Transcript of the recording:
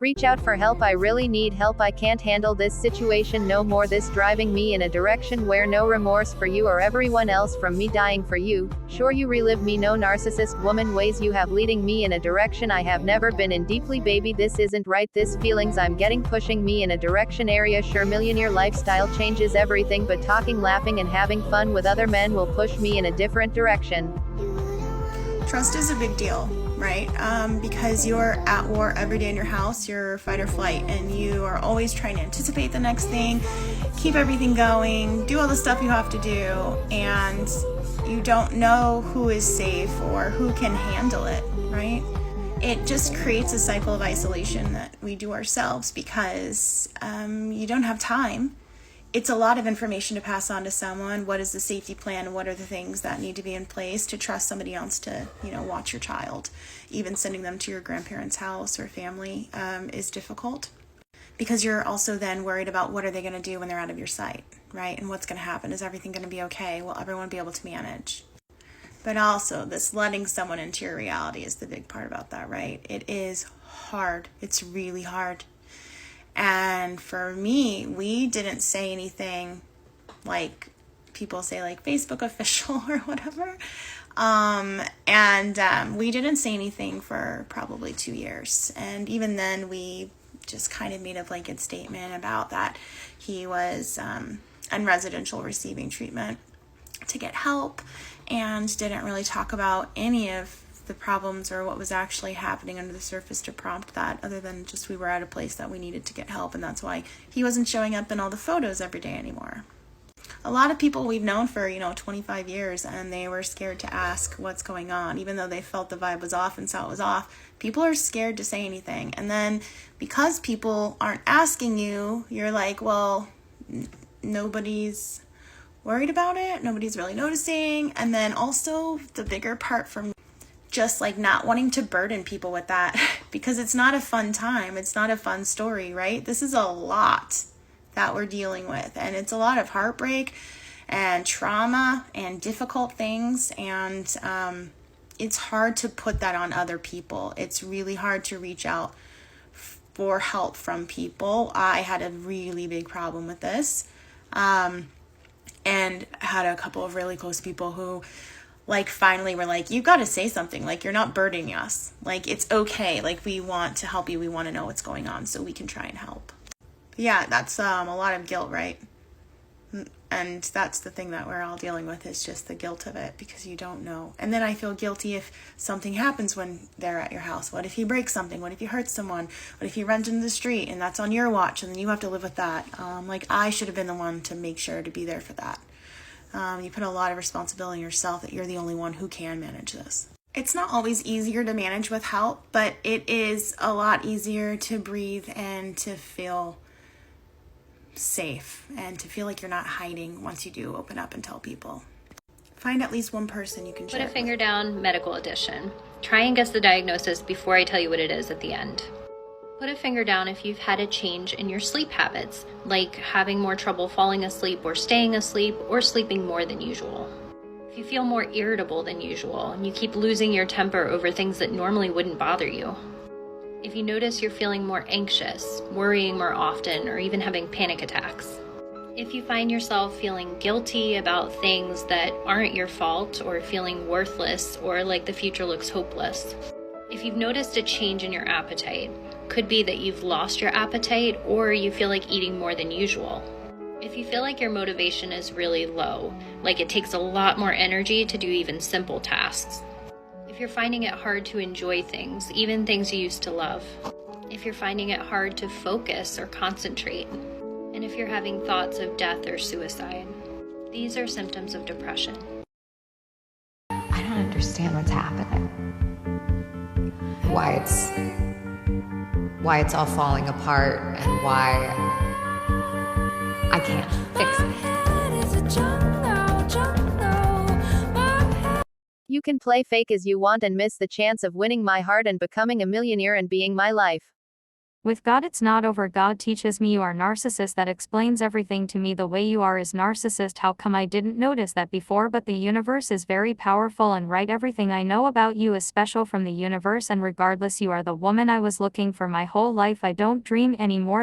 Reach out for help. I really need help. I can't handle this situation no more. This driving me in a direction where no remorse for you or everyone else from me dying for you. Sure, you relive me. No narcissist woman ways you have leading me in a direction I have never been in deeply. Baby, this isn't right. This feelings I'm getting pushing me in a direction area. Sure, millionaire lifestyle changes everything, but talking, laughing and having fun with other men will push me in a different direction. Trust is a big deal, right? Because you're at war every day in your house, you're fight or flight, and you are always trying to anticipate the next thing, keep everything going, do all the stuff you have to do, and you don't know who is safe or who can handle it, right? It just creates a cycle of isolation that we do ourselves because you don't have time. It's a lot of information to pass on to someone. What is the safety plan? What are the things that need to be in place to trust somebody else to, watch your child? Even sending them to your grandparents' house or family is difficult because you're also then worried about what are they going to do when they're out of your sight, right? And what's going to happen? Is everything going to be okay? Will everyone be able to manage? But also, this letting someone into your reality is the big part about that, right? It is hard. It's really hard. And for me, we didn't say anything like people say, like Facebook official or whatever. We didn't say anything for probably 2 years. And even then, we just kind of made a blanket statement about that he was in residential receiving treatment to get help and didn't really talk about any of the problems or what was actually happening under the surface to prompt that, other than just we were at a place that we needed to get help, and that's why he wasn't showing up in all the photos every day anymore. A lot of people we've known for 25 years, and they were scared to ask what's going on, even though they felt the vibe was off and saw it was off. People are scared to say anything, and then because people aren't asking you, you're like, well, nobody's worried about it, nobody's really noticing. And then also the bigger part for me, just like not wanting to burden people with that because it's not a fun time. It's not a fun story, right? This is a lot that we're dealing with, and it's a lot of heartbreak and trauma and difficult things. And it's hard to put that on other people. It's really hard to reach out for help from people. I had a really big problem with this. And had a couple of really close people who finally were like, you got to say something. You're not burdening us. It's okay. We want to help you. We want to know what's going on so we can try and help. But yeah, that's a lot of guilt, right? And that's the thing that we're all dealing with, is just the guilt of it, because you don't know. And then I feel guilty if something happens when they're at your house. What if you break something? What if you hurt someone? What if you run into the street and that's on your watch and then you have to live with that? I should have been the one to make sure to be there for that. You put a lot of responsibility on yourself that you're the only one who can manage this. It's not always easier to manage with help, but it is a lot easier to breathe and to feel safe and to feel like you're not hiding once you do open up and tell people. Find at least one person you can share. Put a finger down, medical edition. Try and guess the diagnosis before I tell you what it is at the end. Put a finger down if you've had a change in your sleep habits, like having more trouble falling asleep or staying asleep, or sleeping more than usual. If you feel more irritable than usual and you keep losing your temper over things that normally wouldn't bother you. If you notice you're feeling more anxious, worrying more often, or even having panic attacks. If you find yourself feeling guilty about things that aren't your fault, or feeling worthless, or like the future looks hopeless. If you've noticed a change in your appetite, could be that you've lost your appetite or you feel like eating more than usual. If you feel like your motivation is really low, like it takes a lot more energy to do even simple tasks. If you're finding it hard to enjoy things, even things you used to love. If you're finding it hard to focus or concentrate. And if you're having thoughts of death or suicide. These are symptoms of depression. I don't understand what's happening. Why it's all falling apart, and why I can't fix it. You can play fake as you want and miss the chance of winning my heart and becoming a millionaire and being my life. With God it's not over. God teaches me you are narcissist. That explains everything to me. The way you are is narcissist. How come I didn't notice that before? But the universe is very powerful and right. Everything I know about you is special from the universe, and regardless, you are the woman I was looking for my whole life. I don't dream anymore.